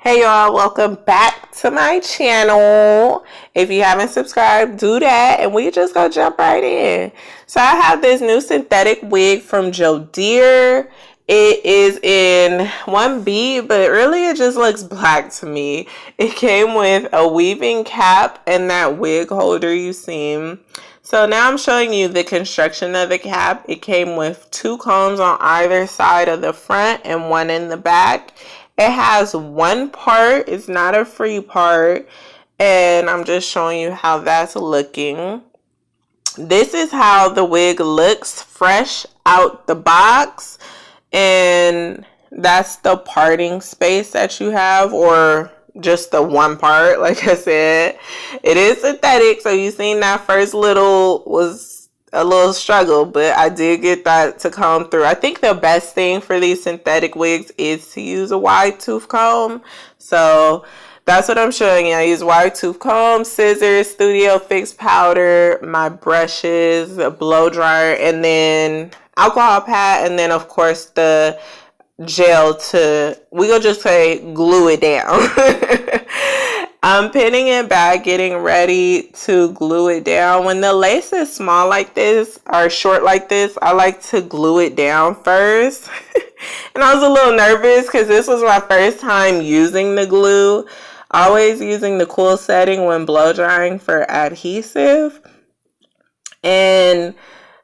Hey y'all, welcome back to my channel. If you haven't subscribed, do that and we just go jump right in. So I have this new synthetic wig from Joedir. It is in 1B, but really it just looks black to me. It came with a weaving cap and that wig holder you see. So now I'm showing you the construction of the cap. It came with 2 combs on either side of the front and 1 in the back. It has 1 part. It's not a free part. And I'm just showing you how that's looking. This is how the wig looks fresh out the box. And that's the parting space that you have, or just the 1 part. Like I said, it is synthetic. So you seen that first little was a little struggle, but I did get that to come through. I think the best thing for these synthetic wigs is to use a wide tooth comb. So that's what I'm showing you. I use wide tooth comb, scissors, Studio Fix powder, my brushes, a blow dryer, and then alcohol pad, and then of course the gel to, we gonna just say glue it down. I'm pinning it back, getting ready to glue it down. When the lace is small like this or short like this, I like to glue it down first. And I was a little nervous because this was my first time using the glue. Always using the cool setting when blow drying for adhesive. And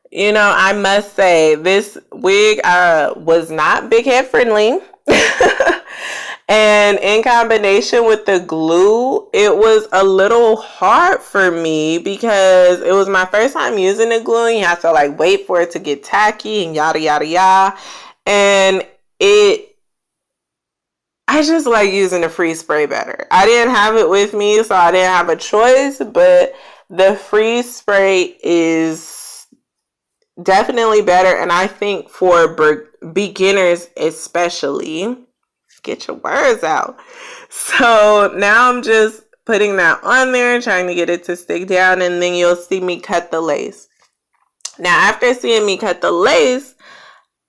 you know, I must say this wig was not big head friendly. And in combination with the glue, it was a little hard for me because it was my first time using the glue. And you have to like wait for it to get tacky and yada, yada, yada. And I just like using the freeze spray better. I didn't have it with me, so I didn't have a choice. But the freeze spray is definitely better. And I think for beginners especially, get your words out. So now I'm just putting that on there, trying to get it to stick down, and then you'll see me cut the lace. Now after seeing me cut the lace,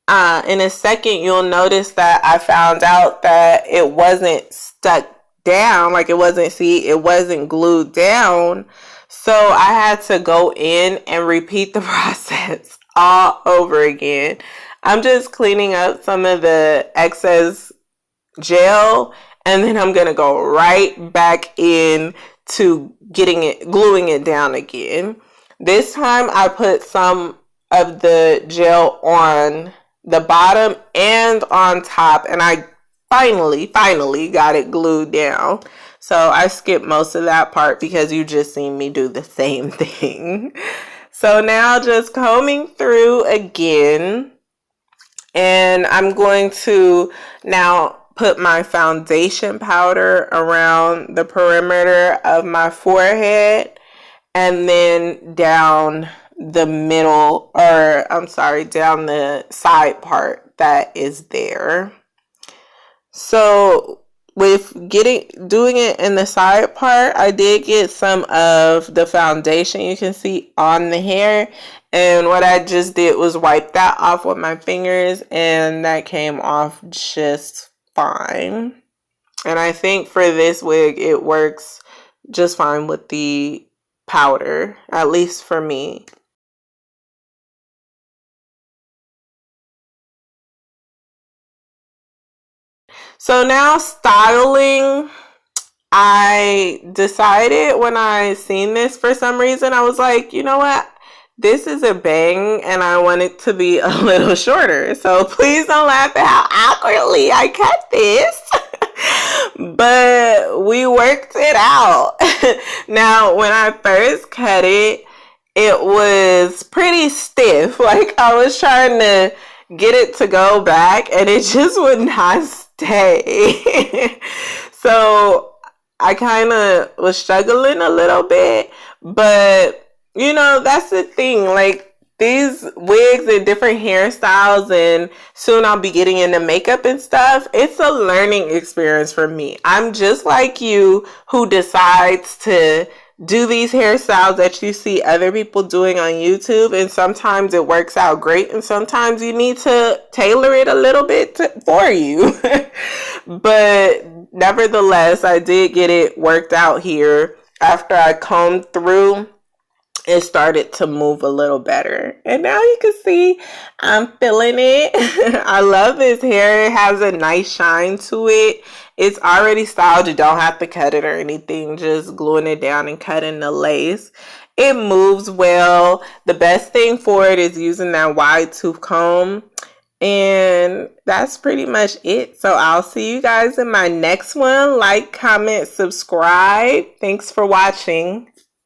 in a second you'll notice that I found out that it wasn't stuck down, like it wasn't glued down. So I had to go in and repeat the process all over again. I'm just cleaning up some of the excess gel, and then I'm gonna go right back in to gluing it down again. This time I put some of the gel on the bottom and on top, and I finally got it glued down. So I skipped most of that part because you just seen me do the same thing. So now just combing through again, and I'm going to now put my foundation powder around the perimeter of my forehead and then down the middle, down the side part that is there. So with doing it in the side part, I did get some of the foundation you can see on the hair, and what I just did was wipe that off with my fingers, and that came off just fine. And I think for this wig it works just fine with the powder, at least for me. So now styling, I decided when I seen this, for some reason I was like, you know what, this is a bang and I want it to be a little shorter. So please don't laugh at how awkwardly I cut this. But we worked it out. Now, when I first cut it, it was pretty stiff. Like I was trying to get it to go back and it just would not stay. So I kind of was struggling a little bit, but you know, that's the thing, like these wigs and different hairstyles, and soon I'll be getting into makeup and stuff. It's a learning experience for me. I'm just like you, who decides to do these hairstyles that you see other people doing on YouTube, and sometimes it works out great, and sometimes you need to tailor it a little bit for you. But nevertheless, I did get it worked out here. After I combed through, it started to move a little better. And now you can see I'm feeling it. I love this hair. It has a nice shine to it. It's already styled. You don't have to cut it or anything. Just gluing it down and cutting the lace. It moves well. The best thing for it is using that wide tooth comb. And that's pretty much it. So I'll see you guys in my next one. Like, comment, subscribe. Thanks for watching.